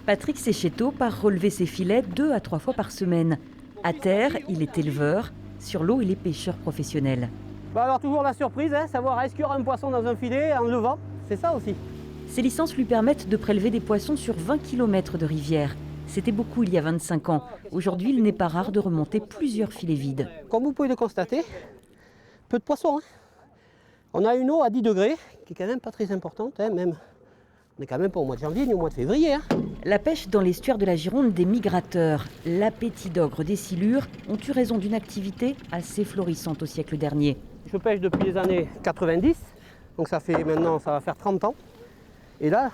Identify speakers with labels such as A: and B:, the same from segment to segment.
A: Patrick Séchetto part relever ses filets 2 à 3 fois par semaine. À terre, il est éleveur. Sur l'eau, il est pêcheur professionnel.
B: Alors toujours la surprise, savoir est-ce qu'il y aura un poisson dans un filet en le levant, c'est ça aussi.
A: Ses licences lui permettent de prélever des poissons sur 20 km de rivière. C'était beaucoup il y a 25 ans. Aujourd'hui, il n'est pas rare de remonter plusieurs filets vides.
B: Comme vous pouvez le constater, peu de poissons. On a une eau à 10 degrés, qui est quand même pas très importante, même. On n'est quand même pas au mois de janvier ni au mois de février.
A: La pêche dans l'estuaire de la Gironde des migrateurs, l'appétit d'ogre des silures, ont eu raison d'une activité assez florissante au siècle dernier.
B: Je pêche depuis les années 90, donc ça va faire 30 ans. Et là,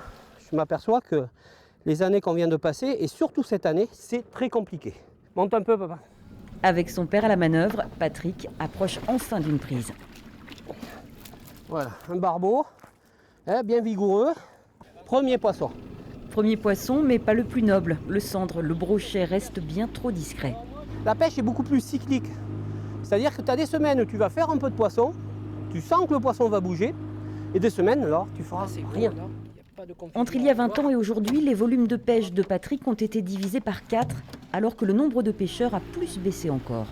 B: je m'aperçois que les années qu'on vient de passer, et surtout cette année, c'est très compliqué. Monte un peu, papa.
A: Avec son père à la manœuvre, Patrick approche enfin d'une prise.
B: Voilà, un barbeau, bien vigoureux. Premier poisson.
A: Premier poisson, mais pas le plus noble. Le cendre, le brochet reste bien trop discret.
B: La pêche est beaucoup plus cyclique. C'est-à-dire que tu as des semaines où tu vas faire un peu de poisson, tu sens que le poisson va bouger, et des semaines, alors, tu feras rien.
A: Entre il y a 20 ans et aujourd'hui, les volumes de pêche de Patrick ont été divisés par 4, alors que le nombre de pêcheurs a plus baissé encore.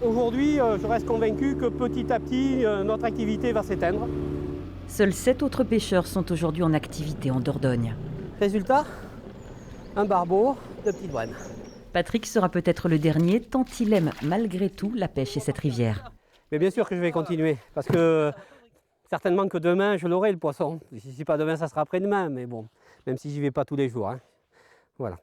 B: Aujourd'hui, je reste convaincu que petit à petit, notre activité va s'éteindre.
A: Seuls 7 autres pêcheurs sont aujourd'hui en activité en Dordogne.
B: Résultat, un barbeau de petite douane.
A: Patrick sera peut-être le dernier, tant il aime malgré tout la pêche et cette rivière.
B: Mais bien sûr que je vais continuer, parce que certainement que demain, je l'aurai le poisson. Si ce n'est pas demain, ça sera après-demain, mais bon, même si j'y vais pas tous les jours. Voilà.